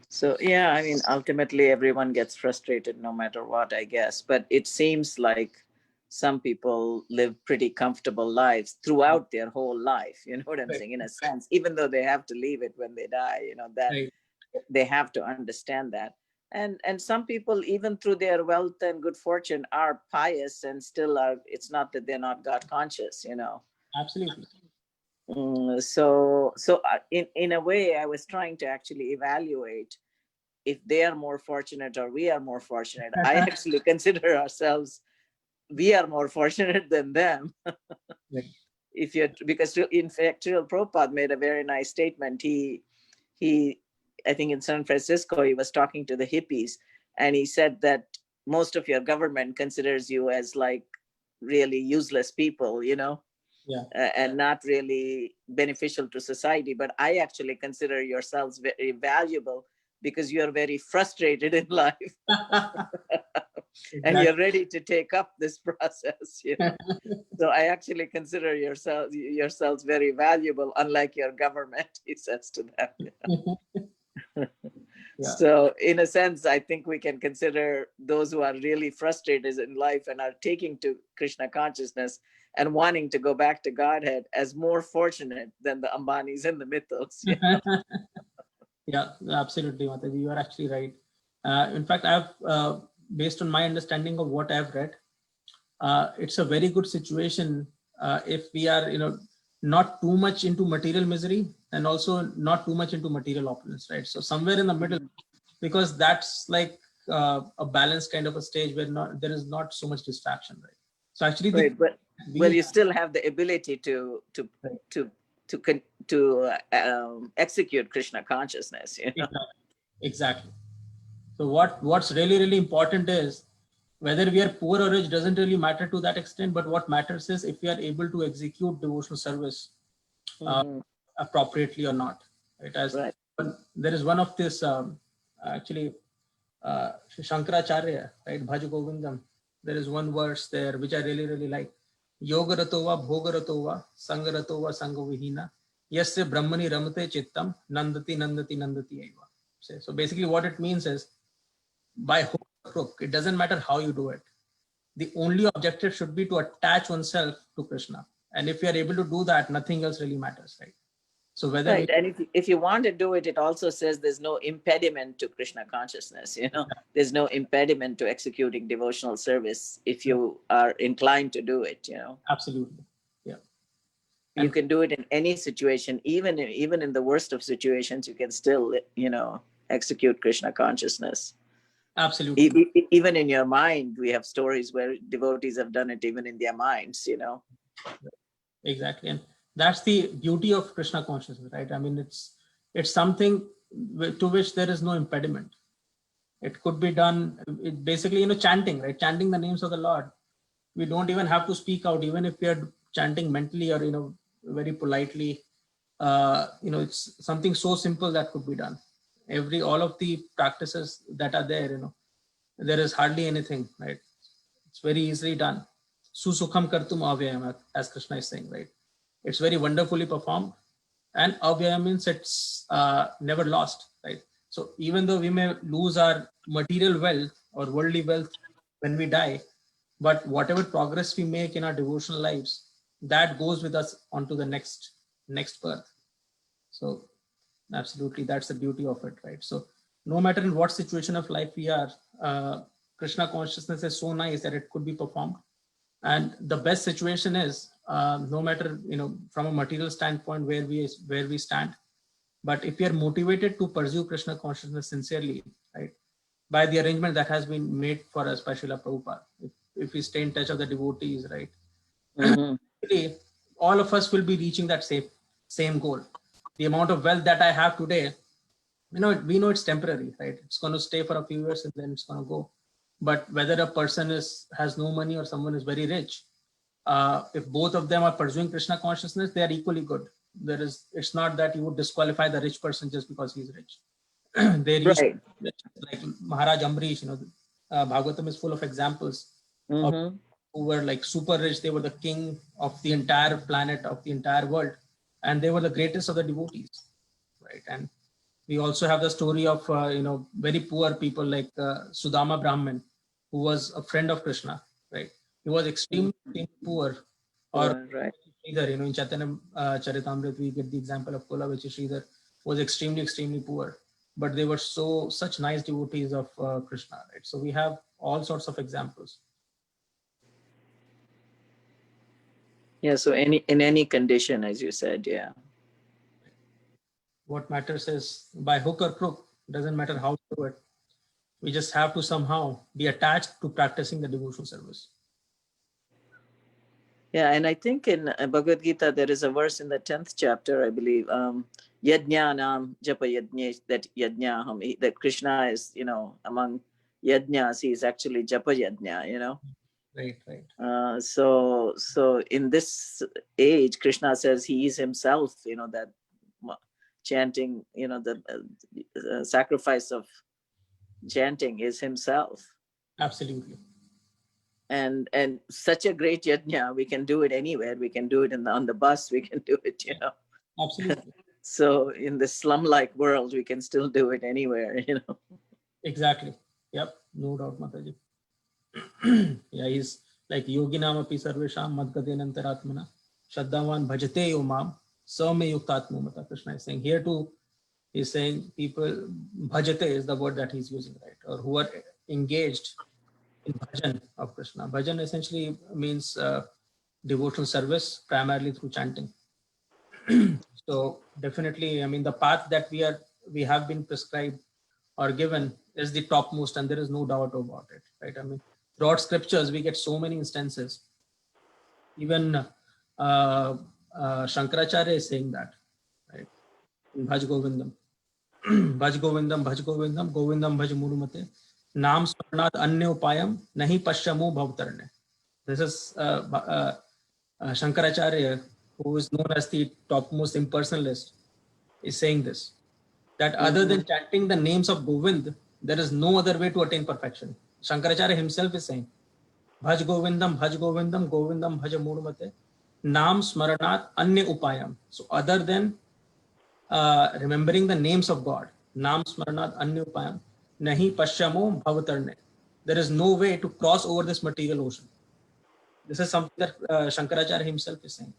So, yeah, I mean, ultimately everyone gets frustrated no matter what, I guess. But it seems like some people live pretty comfortable lives throughout their whole life. You know what I'm saying? In a sense, even though they have to leave it when they die, that they have to understand that. And some people, even through their wealth and good fortune, are pious and still are. It's not that they're not God conscious, Absolutely. So in a way, I was trying to actually evaluate if they are more fortunate or we are more fortunate. I actually consider ourselves, we are more fortunate than them. Because in fact, Srila Prabhupada made a very nice statement. He, I think in San Francisco, he was talking to the hippies, and he said that most of your government considers you as like really useless people, and not really beneficial to society. But I actually consider yourselves very valuable because you are very frustrated in life. And you're ready to take up this process. So I actually consider yourselves very valuable, unlike your government, he says to them. So in a sense, I think we can consider those who are really frustrated in life and are taking to Krishna consciousness and wanting to go back to Godhead as more fortunate than the Ambanis and the Mittals. Yeah, absolutely, Mataji. You are actually right. In fact, based on my understanding of what I've read, it's a very good situation if we are, not too much into material misery and also not too much into material opulence, right? So somewhere in the middle, because that's like a balanced kind of a stage where there is not so much distraction, right? So actually, Right, but we well, you still have the ability to Right. execute Krishna consciousness. You know? Exactly. So what's really important is whether we are poor or rich doesn't really matter to that extent. But what matters is if we are able to execute devotional service Mhm. appropriately or not. Right? Right. There is one of this actually Sri Shankaracharya, right? Bhaj Govindam. There is one verse there which I really like. Yoga ratova bhoga ratova sanga ratova sanga vihina yasya brahmani ramate chittam nandati eva. So basically what it means is by hook or crook, it doesn't matter how you do it. The only objective should be to attach oneself to Krishna. And if you are able to do that, nothing else really matters, right? So whether Right. And if you want to do it, it also says there's no impediment to Krishna consciousness. You know, there's no impediment to executing devotional service if you are inclined to do it. You know, absolutely, yeah, you and can do it in any situation, even in the worst of situations, you can still, execute Krishna consciousness. absolutely, Even in your mind, we have stories where devotees have done it even in their minds. You know. exactly, and that's the beauty of Krishna consciousness, right? I mean, it's something to which there is no impediment. It could be done. It basically, chanting, right? Chanting the names of the Lord. We don't even have to speak out, even if we are chanting mentally or very politely. It's something so simple that could be done. All of the practices that are there, there is hardly anything, right? It's very easily done. Susukham kartum avyayam, as Krishna is saying, right? It's very wonderfully performed, and avyayam means it's never lost, right? So even though we may lose our material wealth or worldly wealth when we die, but whatever progress we make in our devotional lives, that goes with us onto the next birth. So absolutely, that's the beauty of it, right? So no matter in what situation of life we are, Krishna consciousness is so nice that it could be performed. And the best situation is no matter from a material standpoint where we stand, but if we are motivated to pursue Krishna consciousness sincerely, right, by the arrangement that has been made for us by Srila Prabhupada, if we stay in touch of the devotees, right, Mhm. really, all of us will be reaching that same goal. The amount of wealth that I have today, we know it's temporary, right? It's going to stay for a few years and then it's going to go. But whether a person has no money or someone is very rich, if both of them are pursuing Krishna consciousness, they are equally good. It's not that you would disqualify the rich person just because he's rich. There used Right. like Maharaj Amrish, Bhagavatam is full of examples of Mhm. who were like super rich. They were the king of the entire planet, of the entire world, and they were the greatest of the devotees, right? And we also have the story of very poor people like Sudama Brahman, who was a friend of Krishna, right? He was extremely poor, or Right. either in Chaitanya Charitamrita we get the example of Kulavechi Sridhar was extremely poor, but they were such nice devotees of Krishna, right? So we have all sorts of examples. Yeah. So in any condition, as you said, yeah. What matters is by hook or crook, doesn't matter how to do it. We just have to somehow be attached to practicing the devotional service. Yeah, and I think in Bhagavad Gita there is a verse in the 10th chapter, I believe, Yajnanam Japa Yajna, that Yajnaham, that Krishna is, among Yajnas, he is actually Japa Yajna, Right. So in this age, Krishna says he is himself, that chanting, the sacrifice of chanting is himself. Absolutely. And such a great yajna, we can do it anywhere. We can do it on the bus, we can do it, Absolutely. So in the slum-like world, we can still do it anywhere, Exactly. Yep. No doubt, Mataji. Yeah, he's like Yoginam api sarvesham madgadenantaratmana Shaddavan bhajate yomam Same yuktatmo mata. Krishna is saying here too, He's saying people, bhajate is the word that he's using, right? Or who are engaged in bhajan of Krishna. Bhajan essentially means devotional service, primarily through chanting. So definitely, I mean, the path that we have been prescribed or given is the topmost, and there is no doubt about it, right? I mean, throughout scriptures, we get so many instances. Even Shankaracharya is saying that, right? In Bhaj Govindam. Bhaj Govindam, Bhaj Govindam, Govindam Bhaj Murumate, Naam Smarnat Anya Upayam, Nahi Paschamu Bhavtarne. This is Shankaracharya, who is known as the topmost impersonalist, is saying this, that other than chanting the names of Govind, there is no other way to attain perfection. Shankaracharya himself is saying, Bhaj Govindam, Bhaj Govindam, Govindam Bhaj Murumate, Naam Smaranat Anya Upayam. So other than remembering the names of God, Naam Smaranat Anya Upayam, Nahi Pashyamo Bhavatarne. There is no way to cross over this material ocean. This is something that Shankaracharya himself is saying.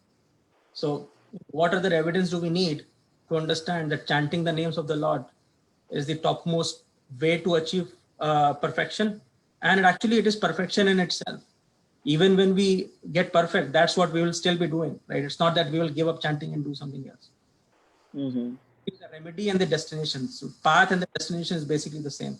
So what other evidence do we need to understand that chanting the names of the Lord is the topmost way to achieve perfection? And actually it is perfection in itself. Even when we get perfect, that's what we will still be doing, right? It's not that we will give up chanting and do something else. Mhm. It's the remedy and the destination. So path and the destination is basically the same.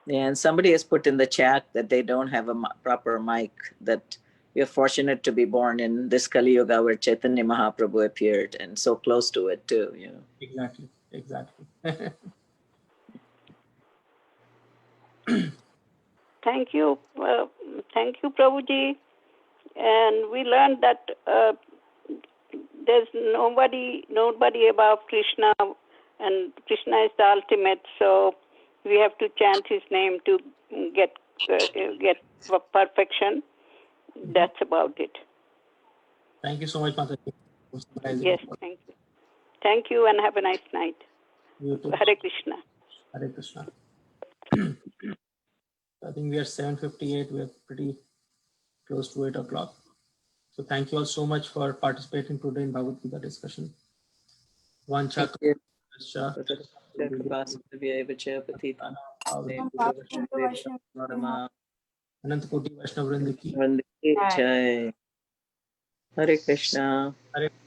Yeah, and somebody has put in the chat that they don't have a proper mic, that we are fortunate to be born in this Kali Yuga where Chaitanya Mahaprabhu appeared, and so close to it too, you know. Exactly. Thank you. Thank you, Prabhuji. And we learned that there's nobody above Krishna, and Krishna is the ultimate. So we have to chant his name to get perfection. That's about it. Thank you so much, Mataji, for summarizing. Yes, thank you. Thank you, and have a nice night. You too. Hare Krishna. Hare Krishna. I think we are 7:58. We are pretty close to 8 o'clock. So thank you all so much for participating today in Bhagavad Gita discussion. Vancha Thank you. Kasha, Anant Koti Vaishnav Vrinda ki Jai. Hare Krishna. Hare